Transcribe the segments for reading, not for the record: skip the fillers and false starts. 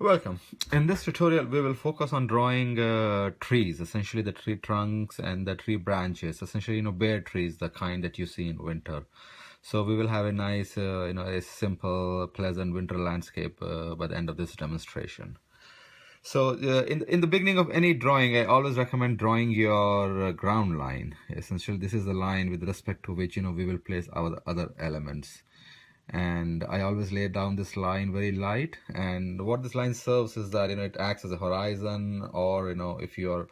Welcome. In this tutorial, we will focus on drawing trees, essentially the tree trunks and the tree branches, essentially, bare trees, the kind that you see in winter. So we will have a nice, a simple, pleasant winter landscape by the end of this demonstration. So in the beginning of any drawing, I always recommend drawing your ground line. Essentially, this is the line with respect to which, we will place our other elements. And I always lay down this line very light, and what this line serves is that it acts as a horizon, or if your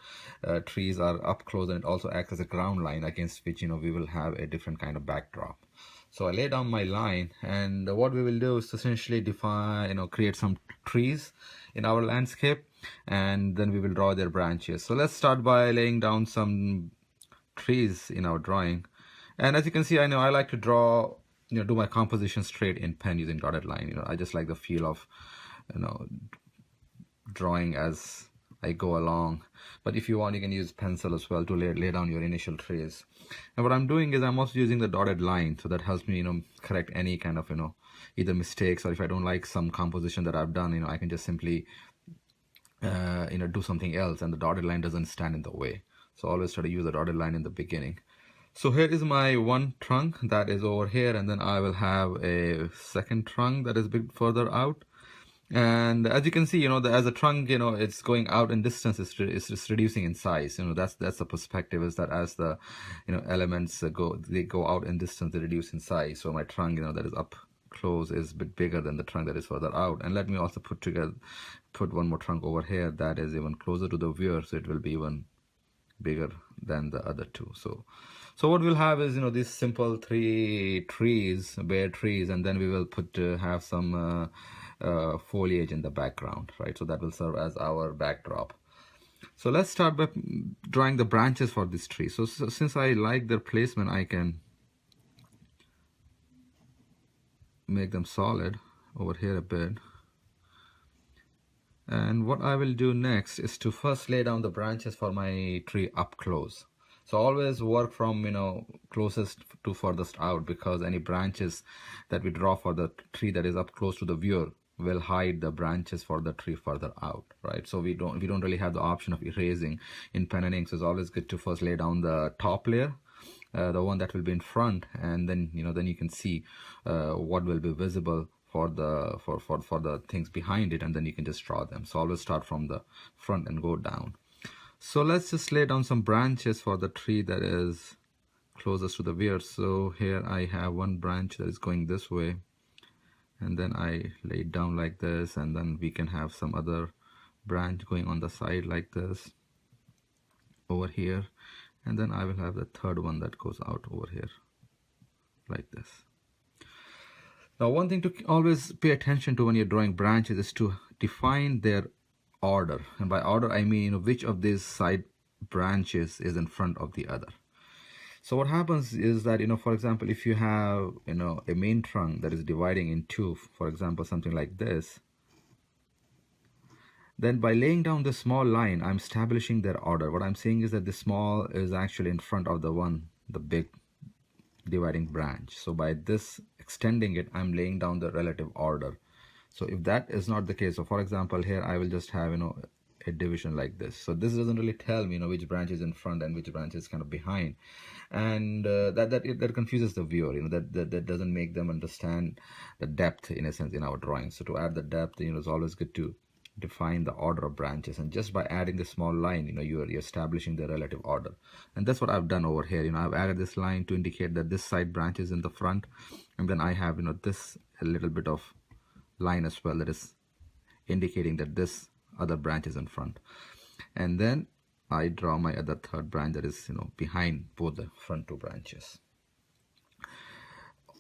trees are up close, and it also acts as a ground line against which we will have a different kind of backdrop. So I lay down my line, and what we will do is essentially define, create some trees in our landscape, and then we will draw their branches. So let's start by laying down some trees in our drawing. And as you can see, I like to draw, do my composition straight in pen using dotted line. I just like the feel of, drawing as I go along. But if you want, you can use pencil as well to lay down your initial trees. And what I'm doing is I'm also using the dotted line, so that helps me, correct any kind of, either mistakes, or if I don't like some composition that I've done, I can just simply, do something else, and the dotted line doesn't stand in the way. So always try to use the dotted line in the beginning. So here is my one trunk that is over here, and then I will have a second trunk that is a bit further out. And as you can see, as a trunk, it's going out in distance, it's reducing in size. That's the perspective, is that as the elements go out in distance, they reduce in size. So my trunk, that is up close, is a bit bigger than the trunk that is further out. And let me also put one more trunk over here that is even closer to the viewer, so it will be even bigger than the other two. So what we'll have is these simple three trees, bare trees, and then we will have some foliage in the background, right? So that will serve as our backdrop. So let's start by drawing the branches for this tree. So since I like their placement, I can make them solid over here a bit. And what I will do next is to first lay down the branches for my tree up close. So always work from closest to furthest out, because any branches that we draw for the tree that is up close to the viewer will hide the branches for the tree further out, right? So we don't really have the option of erasing in pen and ink. So it's always good to first lay down the top layer, the one that will be in front, and then then you can see what will be visible for the things behind it, and then you can just draw them. So always start from the front and go down. So let's just lay down some branches for the tree that is closest to the viewer. So here I have one branch that is going this way, and then I lay it down like this, and then we can have some other branch going on the side like this over here, and then I will have the third one that goes out over here like this. Now, one thing to always pay attention to when you're drawing branches is to define their order. And by order, I mean which of these side branches is in front of the other. So what happens is that, for example, if you have, a main trunk that is dividing in two, for example, something like this, then by laying down this small line, I'm establishing their order. What I'm saying is that the small is actually in front of the big dividing branch. So by this extending it, I'm laying down the relative order. So if that is not the case, so for example, here I will just have, a division like this. So this doesn't really tell me, which branch is in front and which branch is kind of behind. And that confuses the viewer, that doesn't make them understand the depth, in a sense, in our drawing. So to add the depth, it's always good to define the order of branches, and just by adding the small line, you're establishing the relative order. And that's what I've done over here. I've added this line to indicate that this side branch is in the front, and then I have this a little bit of line as well that is indicating that this other branch is in front. And then I draw my other third branch that is behind both the front two branches.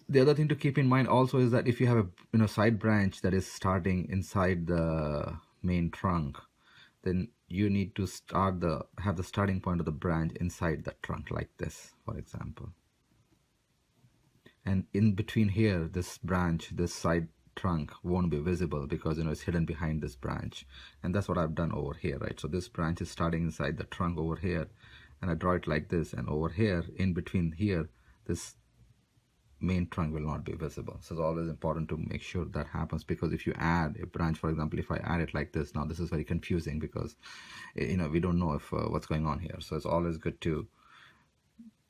The other thing to keep in mind also is that if you have a side branch that is starting inside the main trunk, then you need to have the starting point of the branch inside the trunk like this, for example. And in between here, this branch, this side trunk won't be visible because it's hidden behind this branch. And that's what I've done over here, right? So this branch is starting inside the trunk over here, and I draw it like this, and over here, in between here, this main trunk will not be visible. So it's always important to make sure that happens, because if you add a branch, for example, if I add it like this, now this is very confusing because we don't know if what's going on here. So it's always good to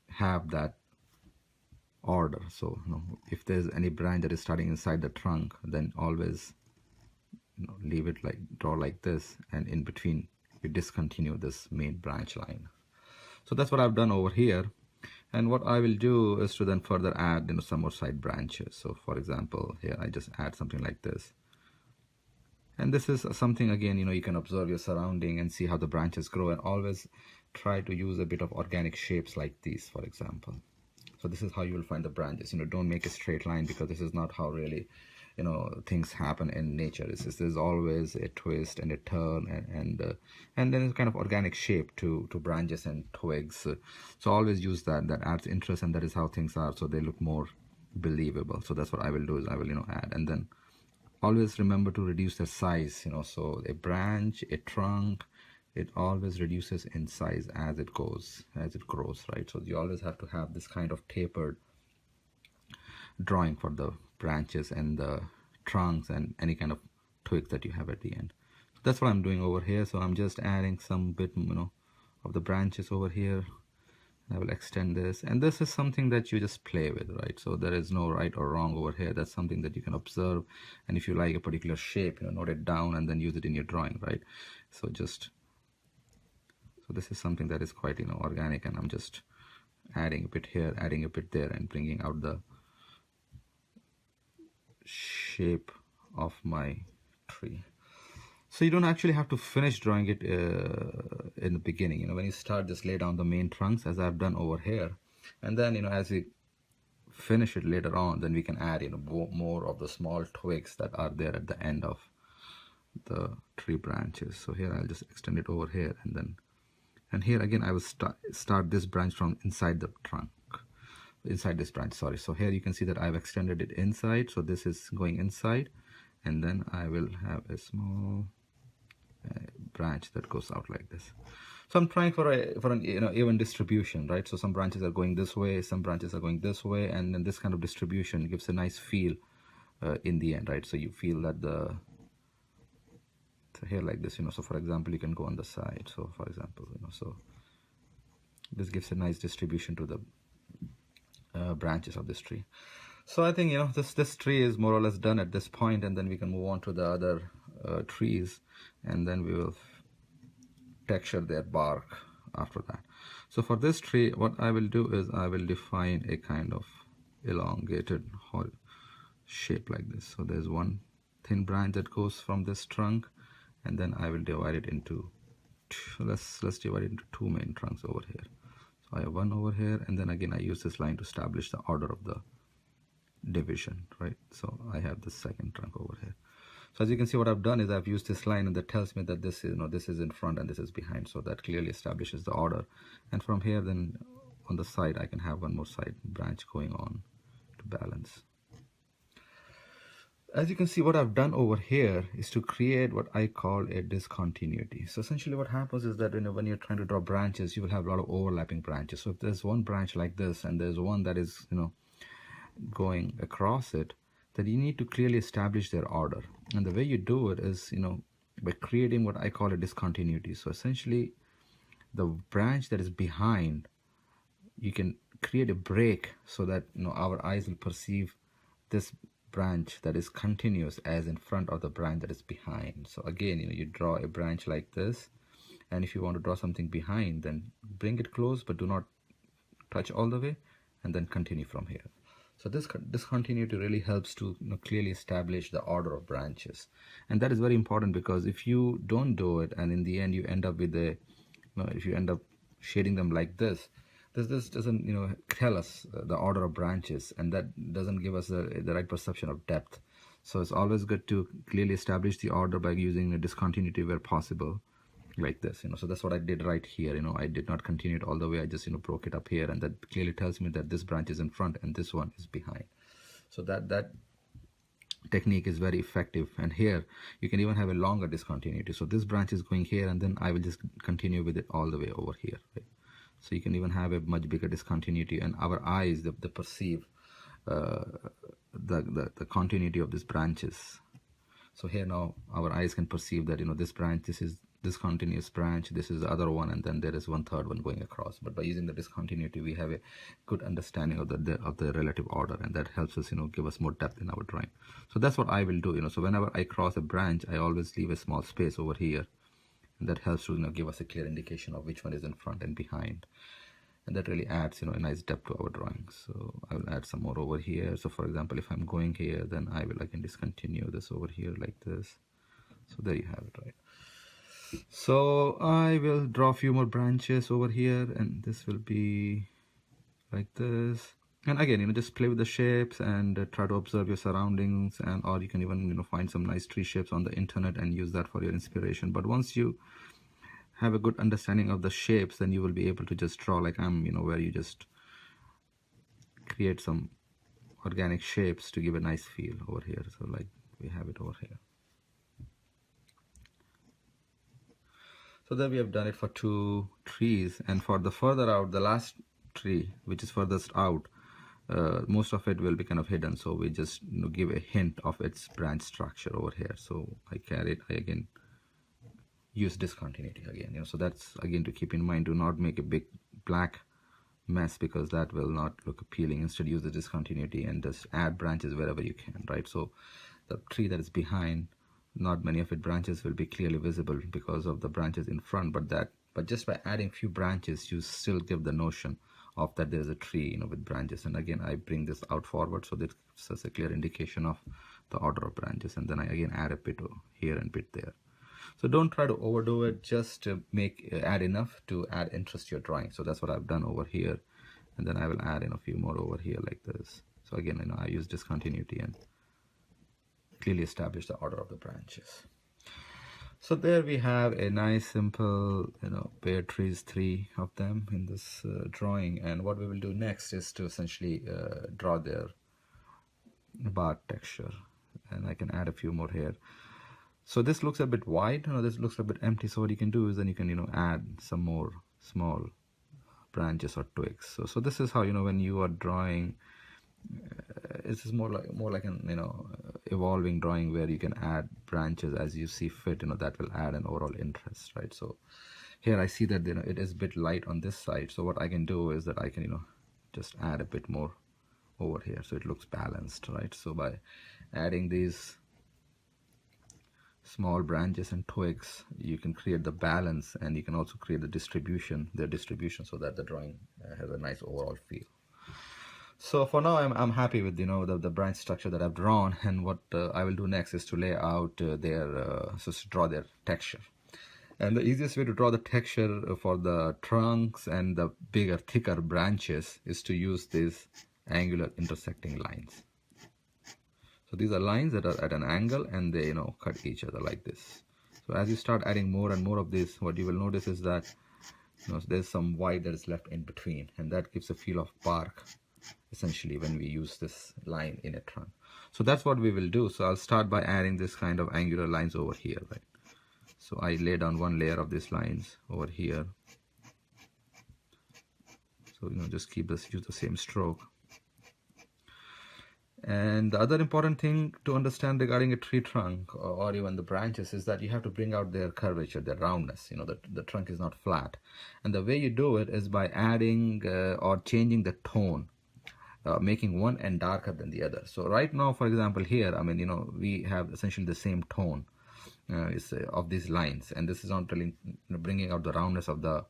have that order. So if there's any branch that is starting inside the trunk, then always leave it like, draw like this, and in between you discontinue this main branch line. So that's what I've done over here. And what I will do is to then further add some more side branches. So for example, here I just add something like this. And this is something, again, you can observe your surrounding and see how the branches grow, and always try to use a bit of organic shapes like these, for example. So this is how you will find the branches. Don't make a straight line, because this is not how really things happen in nature. There's always a twist and a turn, and then it's kind of organic shape to branches and twigs. So always use that. That adds interest, and that is how things are, so they look more believable. So that's what I will do, is I will add, and then always remember to reduce the size. So a branch, a trunk, it always reduces in size as it grows, right? So you always have to have this kind of tapered drawing for the branches and the trunks and any kind of twig that you have at the end. So that's what I'm doing over here. So I'm just adding some bit of the branches over here. I will extend this, and this is something that you just play with, right? So there is no right or wrong over here. That's something that you can observe, and if you like a particular shape, note it down and then use it in your drawing, right? So this is something that is quite organic, and I'm just adding a bit here, adding a bit there, and bringing out the shape of my tree. So you don't actually have to finish drawing it in the beginning. When you start, just lay down the main trunks as I've done over here, and then as we finish it later on, then we can add more of the small twigs that are there at the end of the tree branches. So here I'll just extend it over here, and here again I will start this branch from inside the trunk, inside this branch, sorry. So here you can see that I've extended it inside, so this is going inside, and then I will have a small branch that goes out like this. So I'm trying for an even distribution, right? So some branches are going this way, some branches are going this way, and then this kind of distribution gives a nice feel in the end, right? So you feel that here like this, so for example, you can go on the side. So for example, so this gives a nice distribution to the branches of this tree. So I think this tree is more or less done at this point, and then we can move on to the other trees, and then we will texture their bark after that. So for this tree, what I will do is I will define a kind of elongated shape like this. So there's one thin branch that goes from this trunk, and then I will divide it into let's divide it into two main trunks over here. So I have one over here, and then again I use this line to establish the order of the division, right? So I have the second trunk over here. So as you can see, what I've done is I've used this line, and that tells me that this is this is in front and this is behind, so that clearly establishes the order. And from here, then on the side, I can have one more side branch going on to balance. As you can see, what I've done over here is to create what I call a discontinuity. So essentially what happens is that when you're trying to draw branches, you will have a lot of overlapping branches. So if there's one branch like this, and there's one that is going across it, then you need to clearly establish their order. And the way you do it is by creating what I call a discontinuity. So essentially the branch that is behind, you can create a break so that our eyes will perceive this branch that is continuous as in front of the branch that is behind. So again, you draw a branch like this, and if you want to draw something behind, then bring it close but do not touch all the way, and then continue from here. So this discontinuity really helps to clearly establish the order of branches, and that is very important, because if you don't do it and in the end you end up with if you end up shading them like this doesn't tell us the order of branches, and that doesn't give us the right perception of depth. So it's always good to clearly establish the order by using a discontinuity where possible, like this. So that's what I did right here. I did not continue it all the way. I just broke it up here, and that clearly tells me that this branch is in front and this one is behind. So that technique is very effective. And here you can even have a longer discontinuity. So this branch is going here, and then I will just continue with it all the way over here, right? So you can even have a much bigger discontinuity, and our eyes, they perceive uh, the continuity of these branches. So here now our eyes can perceive that, this branch, this is this continuous branch, this is the other one, and then there is one third one going across. But by using the discontinuity, we have a good understanding of the relative order, and that helps us, give us more depth in our drawing. So that's what I will do. So whenever I cross a branch, I always leave a small space over here, and that helps to, give us a clear indication of which one is in front and behind. And that really adds, a nice depth to our drawing. So I will add some more over here. So for example, if I'm going here, then I can discontinue this over here like this. So there you have it, right? So I will draw a few more branches over here, and this will be like this. And again, just play with the shapes and try to observe your surroundings, and or you can even, find some nice tree shapes on the internet and use that for your inspiration. But once you have a good understanding of the shapes, then you will be able to just draw like where you just create some organic shapes to give a nice feel over here. So like we have it over here. So there we have done it for 2 trees, and for the further out, the last tree, which is furthest out, most of it will be kind of hidden. So we just give a hint of its branch structure over here. So I again use discontinuity again, so that's again to keep in mind. Do not make a big black mess, because that will not look appealing. Instead, use the discontinuity and just add branches wherever you can, right? So the tree that is behind, not many of its branches will be clearly visible because of the branches in front, but just by adding few branches, you still give the notion of that there's a tree, with branches. And again, I bring this out forward, so that gives us a clear indication of the order of branches. And then I again add a bit here and bit there. So don't try to overdo it, just add enough to add interest to your drawing. So that's what I've done over here. And then I will add in a few more over here like this. So again, I use discontinuity and clearly establish the order of the branches. So there we have a nice simple, pear trees, 3 of them in this drawing. And what we will do next is to essentially draw their bark texture. And I can add a few more here. So this looks a bit wide, this looks a bit empty. So what you can do is then you can, add some more small branches or twigs. So this is how, when you are drawing, this is more like an, evolving drawing where you can add branches as you see fit, that will add an overall interest, right? So here I see that, it is a bit light on this side. So what I can do is that I can, just add a bit more over here, so it looks balanced, right? So by adding these small branches and twigs, you can create the balance, and you can also create the distribution, so that the drawing has a nice overall feel. So for now, I'm happy with the branch structure that I've drawn, and what I will do next is to lay out to draw their texture. And the easiest way to draw the texture for the trunks and the bigger, thicker branches is to use these angular intersecting lines. So these are lines that are at an angle, and they cut each other like this. So as you start adding more and more of this, what you will notice is that there's some white that is left in between, and that gives a feel of bark essentially when we use this line in a trunk. So that's what we will do. So I'll start by adding this kind of angular lines over here, right? So I lay down one layer of these lines over here. So just use the same stroke. And the other important thing to understand regarding a tree trunk or even the branches is that you have to bring out their curvature, their roundness. The trunk is not flat. And the way you do it is by adding or changing the tone, making one end darker than the other. So right now, for example, here, we have essentially the same tone of these lines. And this is not really bringing out the roundness of the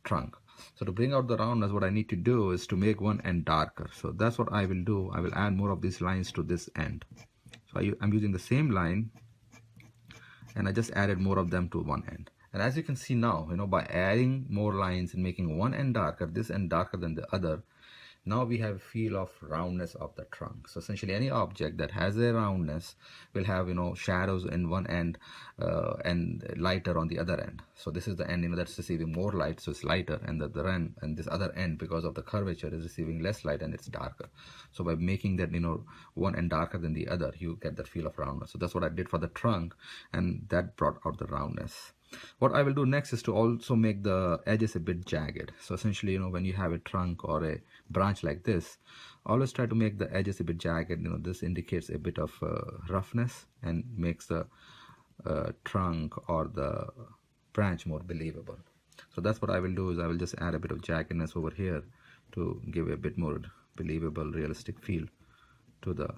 trunk. So to bring out the roundness, what I need to do is to make one end darker. So that's what I will do. I will add more of these lines to this end. So I'm using the same line, and I just added more of them to one end. And as you can see now, by adding more lines and making one end darker, this end darker than the other, now we have a feel of roundness of the trunk. So essentially any object that has a roundness will have shadows in one end and lighter on the other end. So this is the end that's receiving more light, so it's lighter, and and this other end, because of the curvature, is receiving less light and it's darker. So by making that one end darker than the other, you get that feel of roundness. So that's what I did for the trunk, and that brought out the roundness. What I will do next is to also make the edges a bit jagged. So essentially, when you have a trunk or a branch like this, always try to make the edges a bit jagged. This indicates a bit of roughness and makes the trunk or the branch more believable. So that's what I will do, is I will just add a bit of jaggedness over here to give a bit more believable, realistic feel to the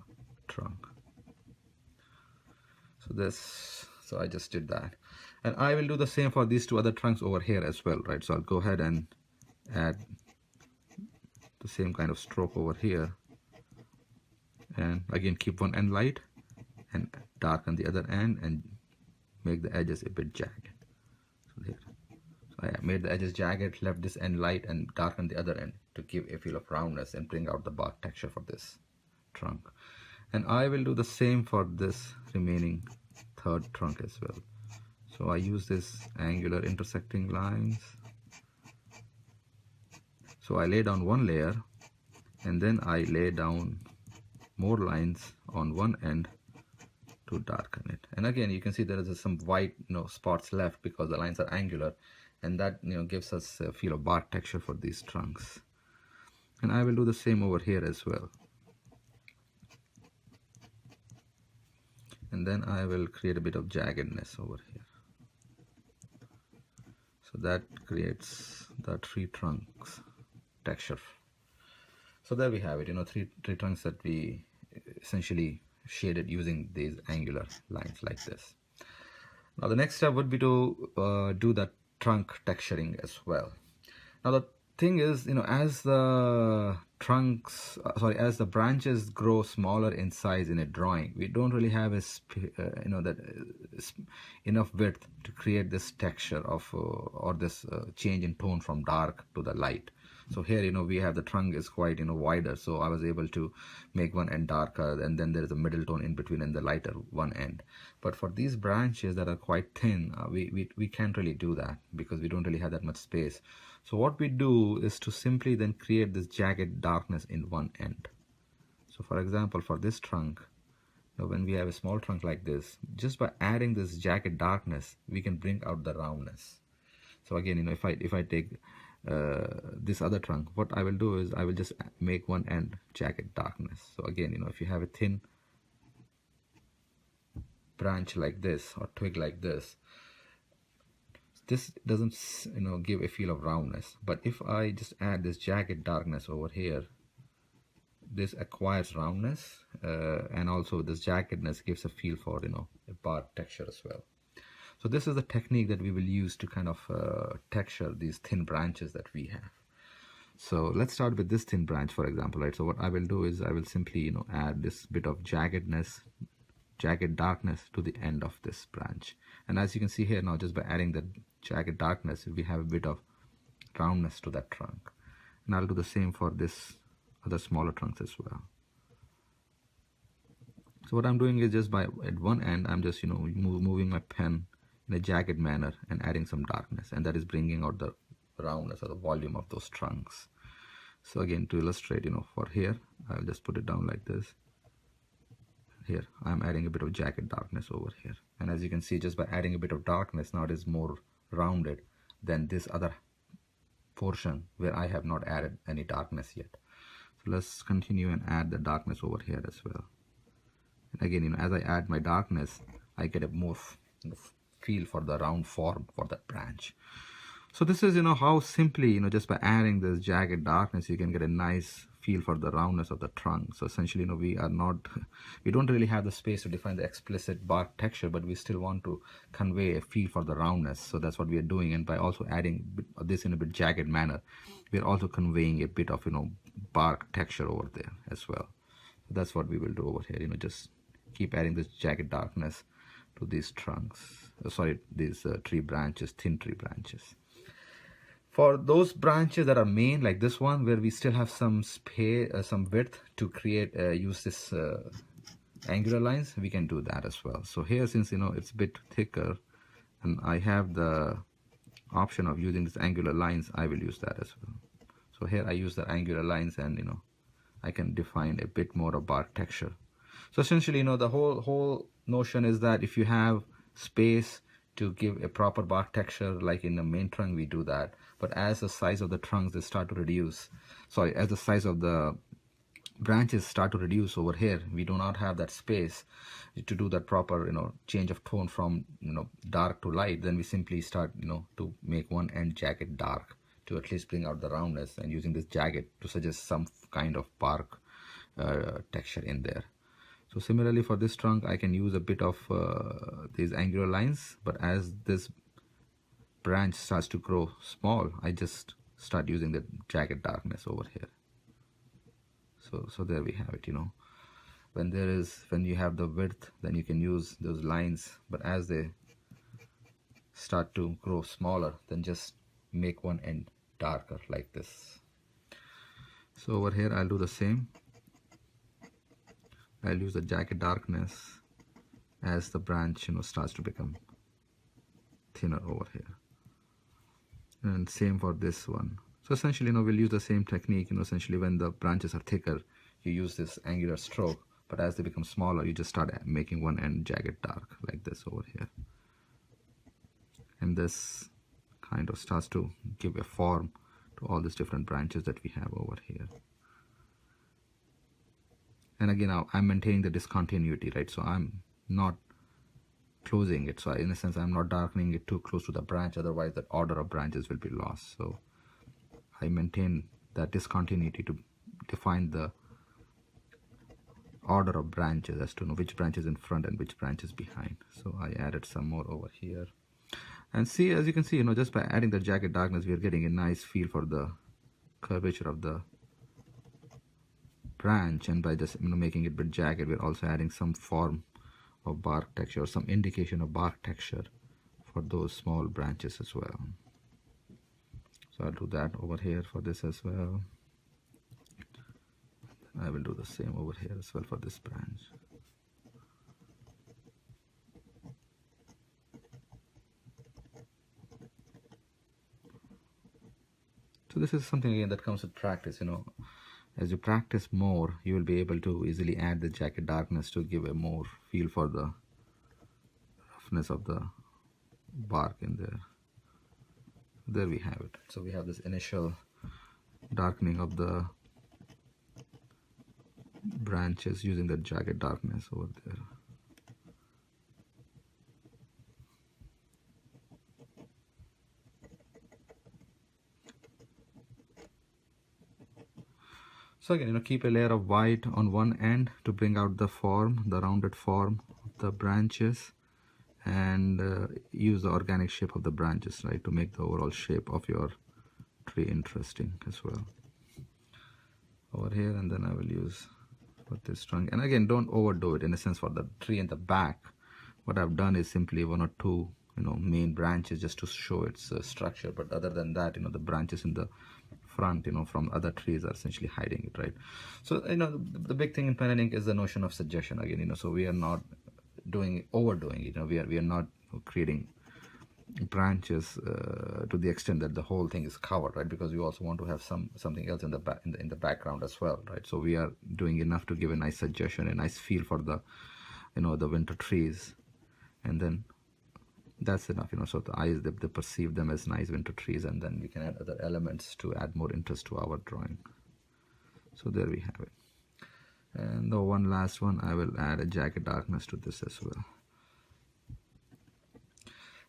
trunk. So I just did that, and I will do the same for these two other trunks over here as well, right? So I'll go ahead and add the same kind of stroke over here, and again keep one end light and darken the other end and make the edges a bit jagged. So there. So I made the edges jagged, left this end light, and darkened the other end to give a feel of roundness and bring out the bark texture for this trunk. And I will do the same for this remaining third trunk as well. So I use this angular intersecting lines. So I lay down one layer, and then I lay down more lines on one end to darken it. And again, you can see there is some white spots left because the lines are angular, and that gives us a feel of bark texture for these trunks. And I will do the same over here as well. And then I will create a bit of jaggedness over here. So that creates the tree trunks texture. So there we have it, three trunks that we essentially shaded using these angular lines like this. Now the next step would be to do the trunk texturing as well. Now the thing is, as the as the branches grow smaller in size in a drawing, we don't really have enough width to create this texture of or this change in tone from dark to the light. So here, we have the trunk is quite, wider. So I was able to make one end darker, and then there is a middle tone in between and the lighter one end. But for these branches that are quite thin, we can't really do that because we don't really have that much space. So what we do is to simply then create this jagged darkness in one end. So for example, for this trunk, when we have a small trunk like this, just by adding this jagged darkness, we can bring out the roundness. So again, if I take this other trunk, what I will do is I will just make one end jagged darkness. So again, if you have a thin branch like this or twig like this, this doesn't give a feel of roundness. But if I just add this jagged darkness over here, this acquires roundness, and also this jaggedness gives a feel for a bark texture as well. So this is the technique that we will use to kind of texture these thin branches that we have. So let's start with this thin branch, for example, right? So what I will do is I will simply add this bit of jagged darkness to the end of this branch. And as you can see here now, just by adding the jagged darkness, we have a bit of roundness to that trunk. And I'll do the same for this other smaller trunks as well. So what I'm doing is just at one end, I'm just moving my pen in a jagged manner and adding some darkness, and that is bringing out the roundness or the volume of those trunks. So again, to illustrate, for here, I'll just put it down like this. Here I'm adding a bit of jagged darkness over here, and as you can see, just by adding a bit of darkness, now it is more rounded than this other portion where I have not added any darkness yet. So let's continue and add the darkness over here as well. And again, as I add my darkness, I get a more feel for the round form for that branch. So this is how simply just by adding this jagged darkness, you can get a nice feel for the roundness of the trunk. So essentially, we don't really have the space to define the explicit bark texture, but we still want to convey a feel for the roundness. So that's what we are doing, and by also adding this in a bit jagged manner, we are also conveying a bit of bark texture over there as well. So that's what we will do over here. Just keep adding this jagged darkness to these trunks. These thin tree branches. For those branches that are main, like this one, where we still have some space, some width to create, use this angular lines, we can do that as well. So here, since it's a bit thicker, and I have the option of using these angular lines, I will use that as well. So here I use the angular lines, and I can define a bit more of bark texture. So essentially, the whole notion is that if you have space to give a proper bark texture. Like in the main trunk we do that, but as the size of the trunks they start to reduce, sorry, as the size of the branches start to reduce over here, we do not have that space to do that proper change of tone from dark to light. Then we simply start to make one end jagged dark to at least bring out the roundness, and using this jagged to suggest some kind of bark texture in there. So similarly for this trunk I can use a bit of these angular lines, but as this branch starts to grow small I just start using the jagged darkness over here. So there we have it. When you have the width, then you can use those lines, but as they start to grow smaller, then just make one end darker like this. So over here I'll do the same. I'll use the jagged darkness as the branch starts to become thinner over here, and same for this one. So essentially we'll use the same technique. Essentially when the branches are thicker you use this angular stroke, but as they become smaller you just start making one end jagged dark like this over here, and this kind of starts to give a form to all these different branches that we have over here. And again now I'm maintaining the discontinuity, right? So I'm not closing it, so in a sense I'm not darkening it too close to the branch, otherwise the order of branches will be lost. So I maintain that discontinuity to define the order of branches, as to know which branch is in front and which branch is behind. So I added some more over here, and see, as you can see, just by adding the jagged darkness we are getting a nice feel for the curvature of the branch, and by just making it a bit jagged we're also adding some form of bark texture, or some indication of bark texture for those small branches as well. So I'll do that over here for this as well. I will do the same over here as well for this branch. So this is something again that comes with practice. As you practice more you will be able to easily add the jagged darkness to give a more feel for the roughness of the bark in there. There we have it. So we have this initial darkening of the branches using the jagged darkness over there. So again, keep a layer of white on one end to bring out the form, the rounded form of the branches, and use the organic shape of the branches, right, to make the overall shape of your tree interesting as well over here. And then I will use for this trunk, and again don't overdo it. In a sense, for the tree in the back what I've done is simply one or two main branches just to show its structure, but other than that the branches in the front from other trees are essentially hiding it, right? So the big thing in pen and ink is the notion of suggestion again. So we are not overdoing it. We are not creating branches to the extent that the whole thing is covered, right? Because we also want to have something else in the background as well, right? So we are doing enough to give a nice suggestion, a nice feel for the the winter trees, and then that's enough. So the eyes, they perceive them as nice winter trees, and then we can add other elements to add more interest to our drawing. So there we have it. And the one last one, I will add a jagged darkness to this as well.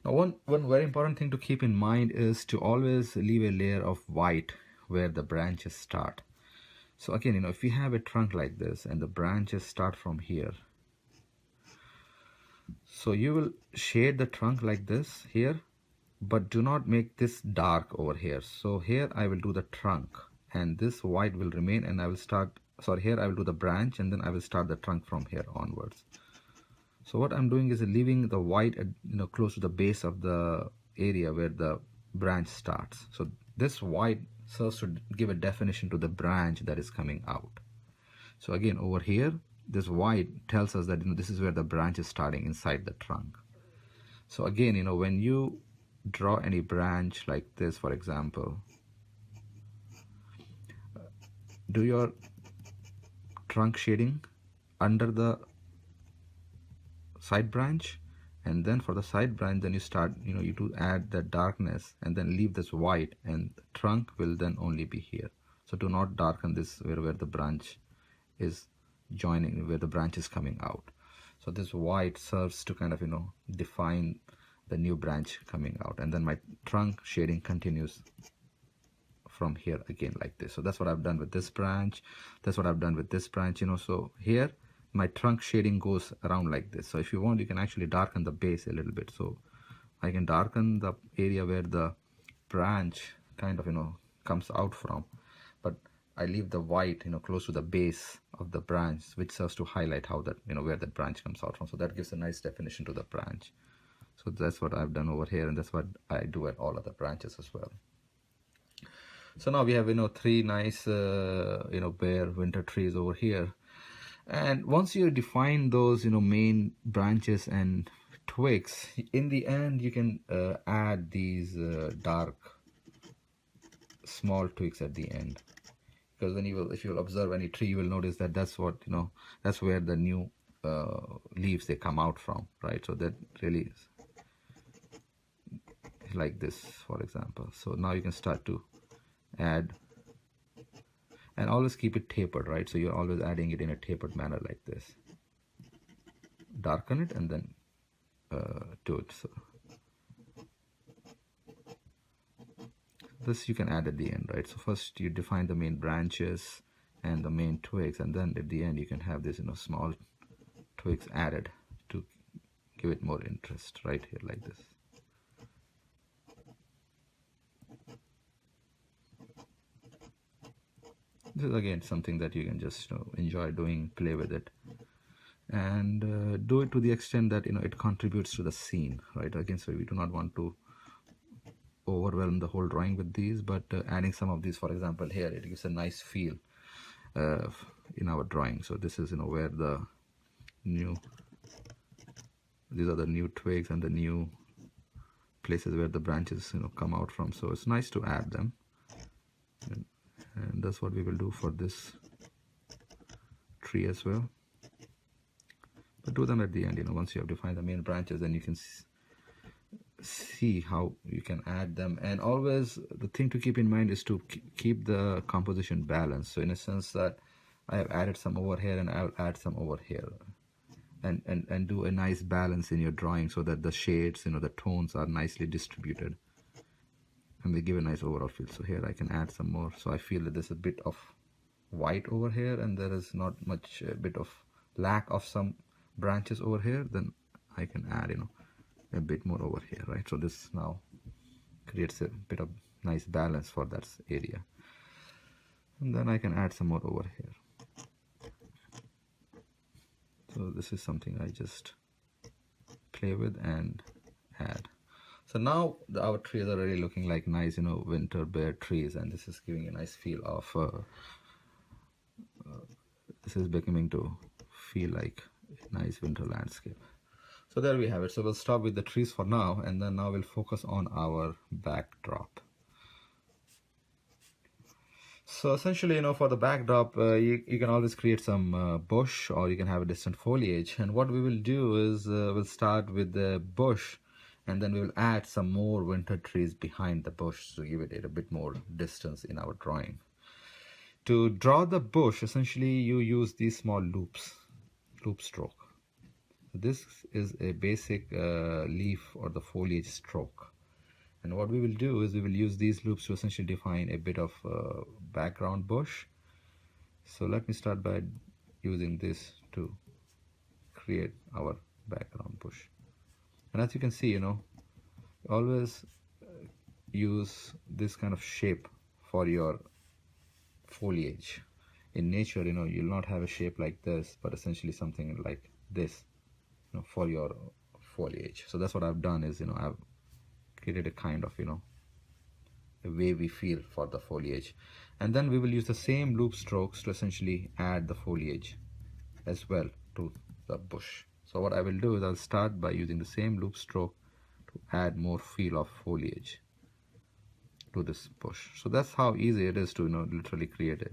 Now one very important thing to keep in mind is to always leave a layer of white where the branches start. So again, if we have a trunk like this and the branches start from here, so you will shade the trunk like this here, but do not make this dark over here. So here I will do the trunk and this white will remain, and I will start, sorry, here I will do the branch and then I will start the trunk from here onwards. So what I'm doing is leaving the white close to the base of the area where the branch starts. So this white serves to give a definition to the branch that is coming out. So again, over here this white tells us that this is where the branch is starting inside the trunk. So again, when you draw any branch like this, for example, do your trunk shading under the side branch And then for the side branch, then you start, you do add the darkness and then leave this white, and the trunk will then only be here. So do not darken this where the branch is joining, where the branch is coming out. So this white serves to kind of, define the new branch coming out. And then my trunk shading continues from here again like this. So that's what I've done with this branch. That's what I've done with this branch, so here my trunk shading goes around like this. So if you want, you can actually darken the base a little bit. So I can darken the area where the branch kind of, comes out from, but I leave the white, close to the base of the branch, which serves to highlight how that, where that branch comes out from. So that gives a nice definition to the branch. So that's what I've done over here, and that's what I do at all other branches as well. So now we have, three nice, bare winter trees over here. And once you define those, main branches and twigs, in the end, you can add these dark, small twigs at the end. Because then if you will observe any tree, you will notice that that's what, that's where the new leaves, they come out from, right? So that really is like this, for example. So now you can start to add, and always keep it tapered, right? So you're always adding it in a tapered manner like this. Darken it and then do it. So this you can add at the end, right? So first you define the main branches and the main twigs, and then at the end you can have this, small twigs added to give it more interest, right here like this. This is again something that you can just enjoy doing, play with it, and do it to the extent that it contributes to the scene, right? Again, so we do not want to overwhelm the whole drawing with these, but adding some of these, for example, here, it gives a nice feel in our drawing. So this is where these are the new twigs and the new places where the branches come out from. So it's nice to add them. And that's what we will do for this tree as well. But do them at the end, once you have defined the main branches, then you can see how you can add them. And always the thing to keep in mind is to keep the composition balanced. So in a sense that I have added some over here and I'll add some over here. And do a nice balance in your drawing so that the shades, the tones are nicely distributed. And they give a nice overall feel. So here I can add some more. So I feel that there's a bit of white over here, and there is not much, a bit of lack of some branches over here. Then I can add, a bit more over here, right? So this now creates a bit of nice balance for that area. And then I can add some more over here. So this is something I just play with and add. So now our trees are really looking like nice, winter bare trees, and this is giving a nice feel of, this is becoming to feel like a nice winter landscape. So there we have it. So we'll stop with the trees for now, and then now we'll focus on our backdrop. So essentially, for the backdrop, you can always create some bush, or you can have a distant foliage. And what we will do is we'll start with the bush, and then we will add some more winter trees behind the bush to give it a bit more distance in our drawing. To draw the bush, essentially you use these small loops, loop stroke. This is a basic leaf or the foliage stroke. And what we will do is we will use these loops to essentially define a bit of background bush. So let me start by using this to create our background bush. And as you can see, always use this kind of shape for your foliage. In nature, you'll not have a shape like this, but essentially something like this, for your foliage. So that's what I've done is, I've created a kind of, a wavy feel for the foliage. And then we will use the same loop strokes to essentially add the foliage as well to the bush. So what I will do is I'll start by using the same loop stroke to add more feel of foliage to this bush. So that's how easy it is to literally create a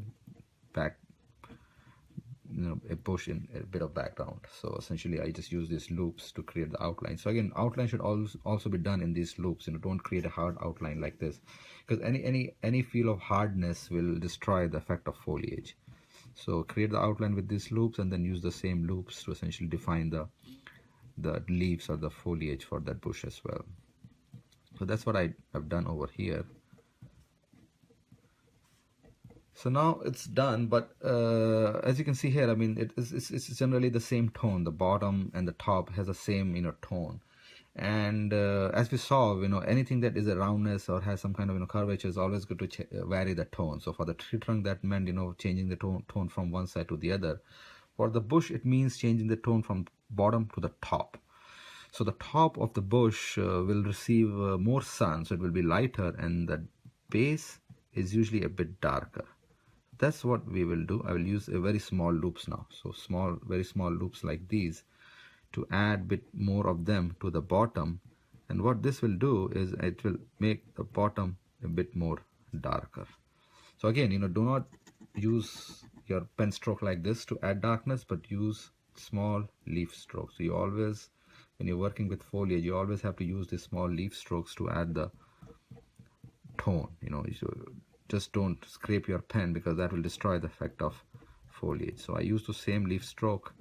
a bush in a bit of background. So essentially I just use these loops to create the outline. So again, outline should also be done in these loops. Don't create a hard outline like this, because any feel of hardness will destroy the effect of foliage. So create the outline with these loops and then use the same loops to essentially define the leaves or the foliage for that bush as well. So that's what I've done over here. So now it's done, but as you can see here, I mean, it's generally the same tone. The bottom and the top has the same, tone. And as we saw, anything that is a roundness or has some kind of, curvature is always good to vary the tone. So for the tree trunk, that meant, changing the tone from one side to the other. For the bush, it means changing the tone from bottom to the top. So the top of the bush will receive more sun, so it will be lighter, and the base is usually a bit darker. That's what we will do. I will use a very small loops now. So very small loops like these to add bit more of them to the bottom. And what this will do is it will make the bottom a bit more darker. So again, do not use your pen stroke like this to add darkness, but use small leaf strokes. So you always, when you're working with foliage, you always have to use these small leaf strokes to add the tone. You just don't scrape your pen, because that will destroy the effect of foliage. So I use the same leaf stroke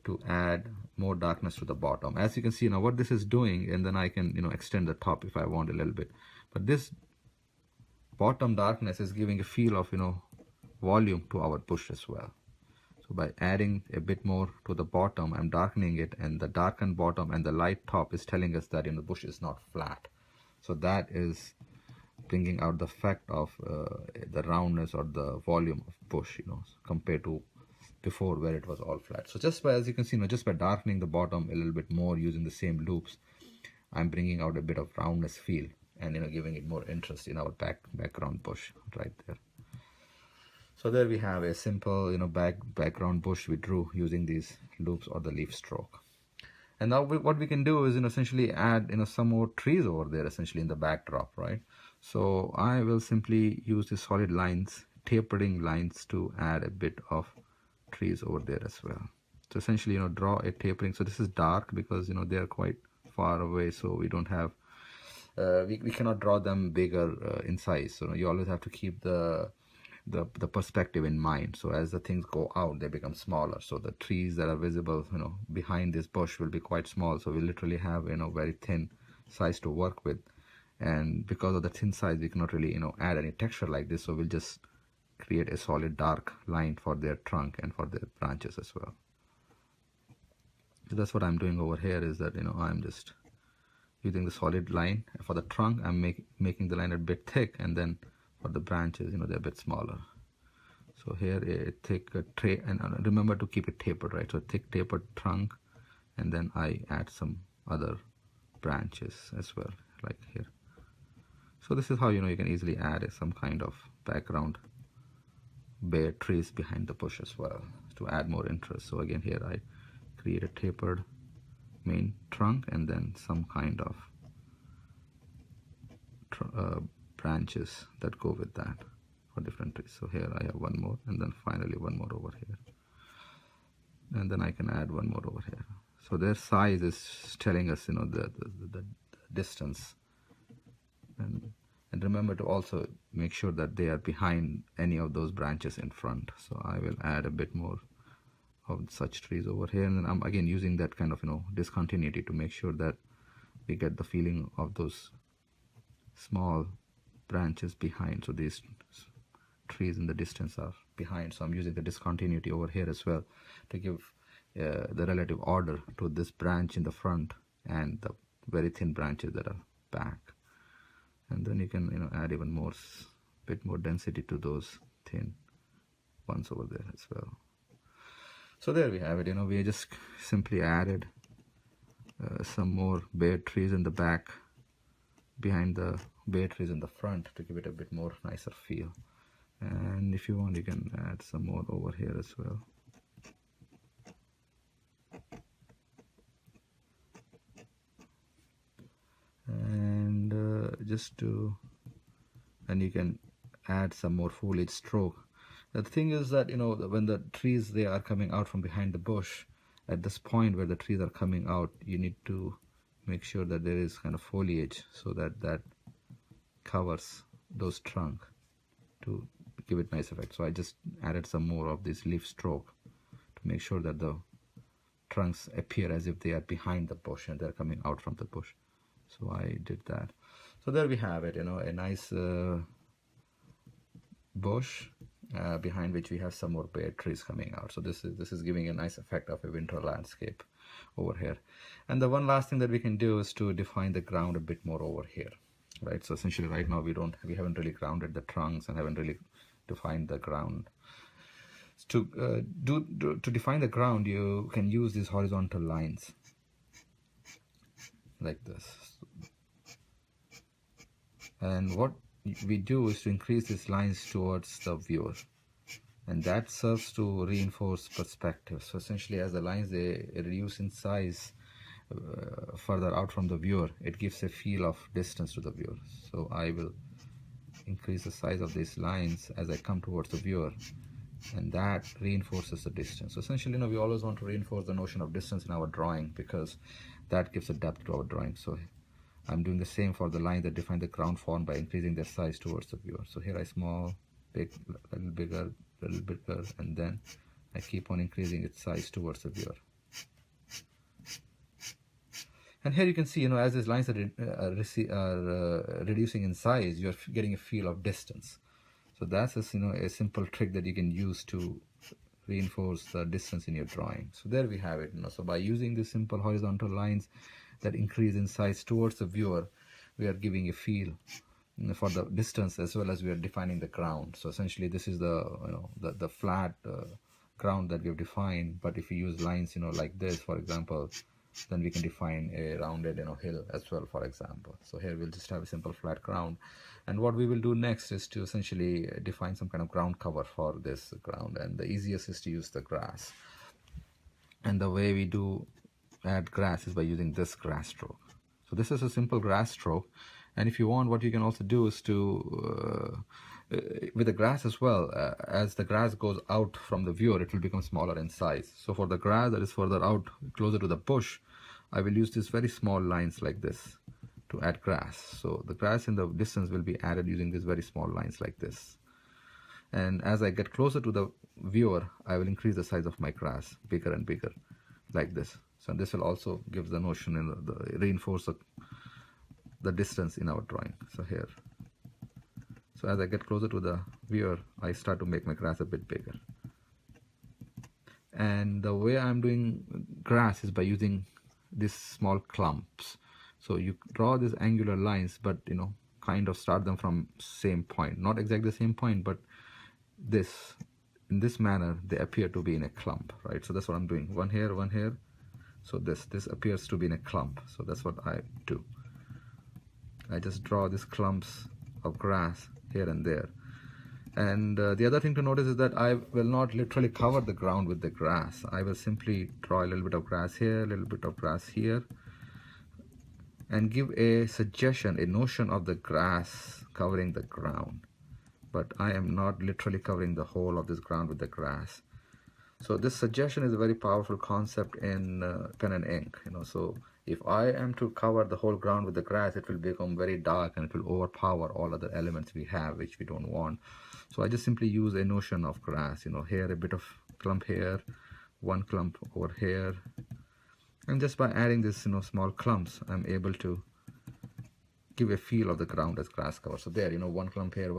to add more darkness to the bottom. As you can see now what this is doing, and then I can extend the top if I want a little bit. But this bottom darkness is giving a feel of volume to our bush as well. So by adding a bit more to the bottom, I'm darkening it, and the darkened bottom and the light top is telling us that the bush is not flat. So that is bringing out the effect of the roundness or the volume of bush, compared to before where it was all flat. So just by, as you can see, just by darkening the bottom a little bit more using the same loops, I'm bringing out a bit of roundness feel and giving it more interest in our background bush right there. So there we have a simple background bush we drew using these loops or the leaf stroke. And now what we can do is essentially add some more trees over there, essentially in the backdrop, right? So I will simply use the solid lines, tapering lines, to add a bit of trees over there as well. So essentially draw a tapering. So this is dark because they are quite far away, so we don't have we cannot draw them bigger in size. So you always have to keep the perspective in mind. So as the things go out, they become smaller. So the trees that are visible behind this bush will be quite small. So we literally have very thin size to work with. And because of the thin size, we cannot really add any texture like this. So we'll just create a solid dark line for their trunk and for their branches as well. So that's what I'm doing over here, is that I'm just using the solid line for the trunk. I'm making the line a bit thick, and then for the branches they're a bit smaller. So here a thick tray, and remember to keep it tapered, right? So a thick tapered trunk, and then I add some other branches as well, like here. So this is how you can easily add some kind of background bare trees behind the bush as well to add more interest. So again, here I create a tapered main trunk and then some kind of branches that go with that for different trees. So here I have one more, and then finally one more over here, and then I can add one more over here. So their size is telling us the distance, and remember to also make sure that they are behind any of those branches in front. So I will add a bit more of such trees over here, and then I'm again using that kind of discontinuity to make sure that we get the feeling of those small branches behind. So these trees in the distance are behind, so I'm using the discontinuity over here as well to give the relative order to this branch in the front and the very thin branches that are back. And then you can add even more, bit more density to those thin ones over there as well. So there we have it. We just simply added some more bare trees in the back behind the bare trees in the front to give it a bit more nicer feel. And if you want, you can add some more over here as well. And and you can add some more foliage stroke. The thing is that, when the trees, they are coming out from behind the bush, at this point where the trees are coming out, you need to make sure that there is kind of foliage so that that covers those trunk to give it nice effect. So I just added some more of this leaf stroke to make sure that the trunks appear as if they are behind the bush and they're coming out from the bush. So I did that. So there we have it, a nice bush behind which we have some more bare trees coming out. So this is giving a nice effect of a winter landscape over here. And the one last thing that we can do is to define the ground a bit more over here, right? So essentially right now we haven't really grounded the trunks and haven't really defined the ground. To define the ground, you can use these horizontal lines like this. And what we do is to increase these lines towards the viewer, and that serves to reinforce perspective. So essentially, as the lines, they reduce in size further out from the viewer, it gives a feel of distance to the viewer. So I will increase the size of these lines as I come towards the viewer, and that reinforces the distance. So essentially, we always want to reinforce the notion of distance in our drawing, because that gives a depth to our drawing. So I'm doing the same for the lines that define the ground form by increasing their size towards the viewer. So here I small, big, little bigger, and then I keep on increasing its size towards the viewer. And here you can see, as these lines are reducing in size, you're getting a feel of distance. So that's a simple trick that you can use to reinforce the distance in your drawing. So there we have it. So by using these simple horizontal lines that increase in size towards the viewer, we are giving a feel for the distance, as well as we are defining the ground. So essentially, this is the flat ground that we have defined. But if we use lines, like this, for example, then we can define a rounded, hill as well, for example. So here we'll just have a simple flat ground. And what we will do next is to essentially define some kind of ground cover for this ground. And the easiest is to use the grass. And the way we do add grass is by using this grass stroke. So this is a simple grass stroke. And if you want, what you can also do is to, with the grass as well, as the grass goes out from the viewer, it will become smaller in size. So for the grass that is further out, closer to the bush, I will use these very small lines like this to add grass. So the grass in the distance will be added using these very small lines like this. And as I get closer to the viewer, I will increase the size of my grass bigger and bigger like this. So this will also give the notion and reinforce the distance in our drawing. So here, so as I get closer to the viewer, I start to make my grass a bit bigger. And the way I'm doing grass is by using these small clumps. So you draw these angular lines, but kind of start them from same point, not exactly the same point, but in this manner they appear to be in a clump, right? So that's what I'm doing. One here, one here. So this appears to be in a clump. So that's what I do. I just draw these clumps of grass here and there. And the other thing to notice is that I will not literally cover the ground with the grass. I will simply draw a little bit of grass here, a little bit of grass here, and give a suggestion, a notion of the grass covering the ground. But I am not literally covering the whole of this ground with the grass. So this suggestion is a very powerful concept in pen and ink. So if I am to cover the whole ground with the grass, it will become very dark and it will overpower all other elements we have, which we don't want. So I just simply use a notion of grass. Here a bit of clump here, one clump over here, and just by adding this small clumps, I'm able to give a feel of the ground as grass cover. So there, one clump here,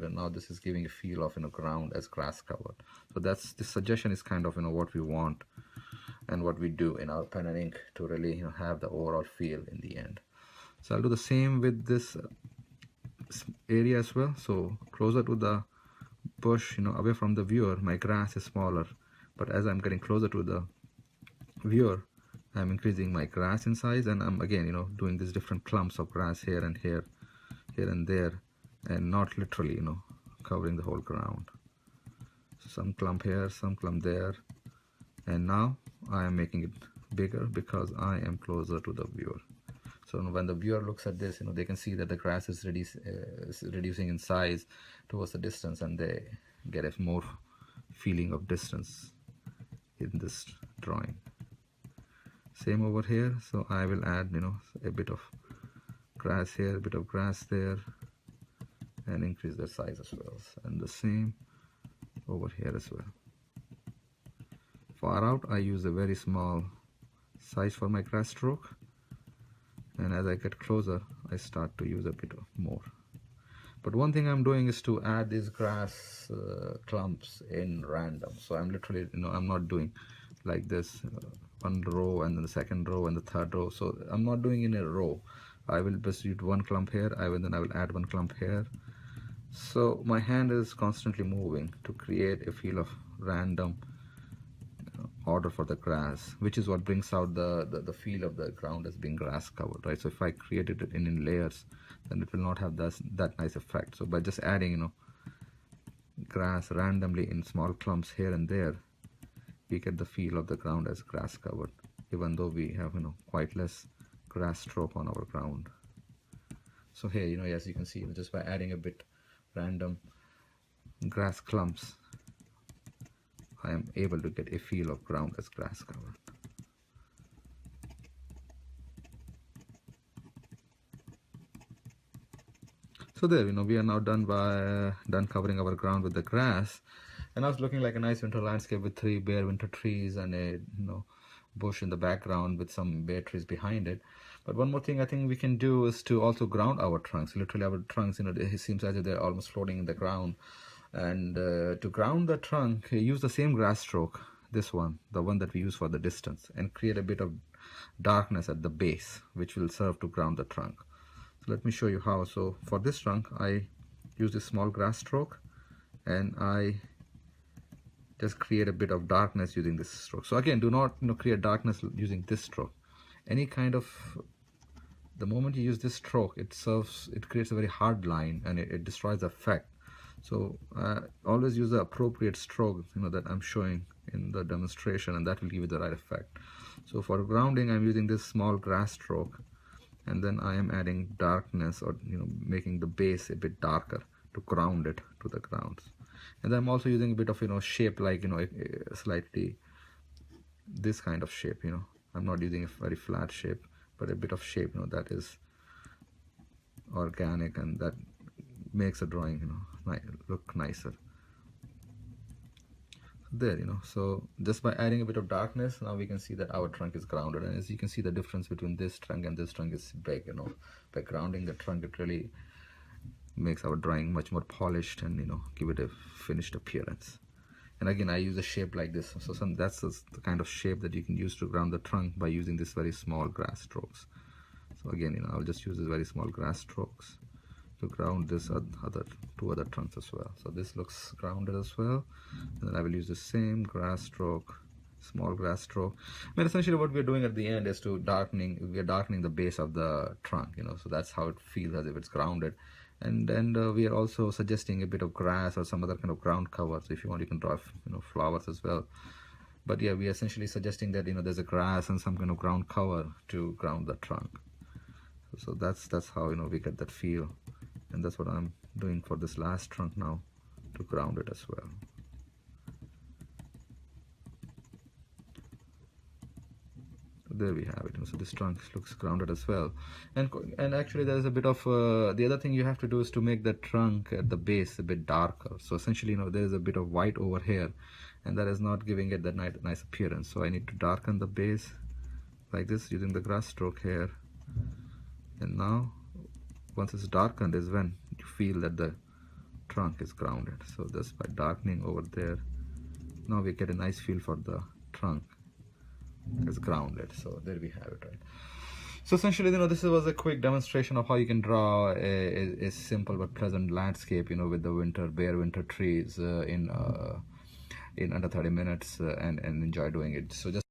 and now this is giving a feel of ground as grass covered. So this suggestion is kind of what we want and what we do in our pen and ink to really have the overall feel in the end. So I'll do the same with this area as well. So closer to the bush, away from the viewer, my grass is smaller, but as I'm getting closer to the viewer, I'm increasing my grass in size, and I'm again doing these different clumps of grass here and here, here and there, and not literally covering the whole ground. So some clump here, some clump there, and now I am making it bigger because I am closer to the viewer. So when the viewer looks at this, they can see that the grass is reducing in size towards the distance, and they get a more feeling of distance in this drawing. Same over here, so I will add a bit of grass here, a bit of grass there, and increase the size as well, and the same over here as well. Far out I use a very small size for my grass stroke, and as I get closer I start to use a bit of more. But one thing I'm doing is to add these grass clumps in random. So I'm literally, I'm not doing like this, one row and then the second row and the third row. So I'm not doing in a row. I will just use one clump here, then I will add one clump here. So my hand is constantly moving to create a feel of random order for the grass, which is what brings out the feel of the ground as being grass covered, right? So if I created it in layers, then it will not have that nice effect. So by just adding grass randomly in small clumps here and there, we get the feel of the ground as grass covered, even though we have quite less grass stroke on our ground. So here, as you can see, just by adding a bit random grass clumps, I am able to get a feel of ground as grass covered. So there, we are now done covering our ground with the grass, and now it's looking like a nice winter landscape with 3 bare winter trees and a bush in the background with some bare trees behind it. But one more thing I think we can do is to also ground our trunks. Literally, our trunks, it seems as if they're almost floating in the ground. And to ground the trunk, use the same grass stroke, this one, the one that we use for the distance, and create a bit of darkness at the base, which will serve to ground the trunk. So let me show you how. So for this trunk, I use this small grass stroke, and I just create a bit of darkness using this stroke. So again, do not create darkness using this stroke. Any kind of, the moment you use this stroke, it creates a very hard line, and it destroys the effect. So always use the appropriate stroke that I'm showing in the demonstration, and that will give you the right effect. So for grounding, I'm using this small grass stroke, and then I am adding darkness, or making the base a bit darker to ground it to the ground. And then I'm also using a bit of shape, like slightly this kind of shape. I'm not using a very flat shape, but a bit of shape that is organic, and that makes a drawing look nicer. There, so just by adding a bit of darkness, now we can see that our trunk is grounded. And as you can see, the difference between this trunk and this trunk is big. By grounding the trunk, it really makes our drawing much more polished and give it a finished appearance. And again, I use a shape like this. So that's the kind of shape that you can use to ground the trunk by using this very small grass strokes. So again, I'll just use these very small grass strokes to ground this two other trunks as well. So this looks grounded as well. And then I will use the same grass stroke, small grass stroke. I mean, essentially what we're doing at the end is we're darkening the base of the trunk, so that's how it feels as if it's grounded. And we are also suggesting a bit of grass or some other kind of ground cover. So if you want, you can draw flowers as well. But yeah, we are essentially suggesting that there's a grass and some kind of ground cover to ground the trunk. So that's how we get that feel. And that's what I'm doing for this last trunk now, to ground it as well. So there we have it. So this trunk looks grounded as well. And actually there's a bit of the other thing you have to do is to make the trunk at the base a bit darker. So essentially there's a bit of white over here, and that is not giving it that nice appearance. So I need to darken the base like this using the grass stroke here. And now once it's darkened is when you feel that the trunk is grounded. So just by darkening over there, now we get a nice feel for the trunk as grounded. So there we have it, right? So essentially, this was a quick demonstration of how you can draw a simple but pleasant landscape, with the bare winter trees in under 30 minutes and enjoy doing it. So just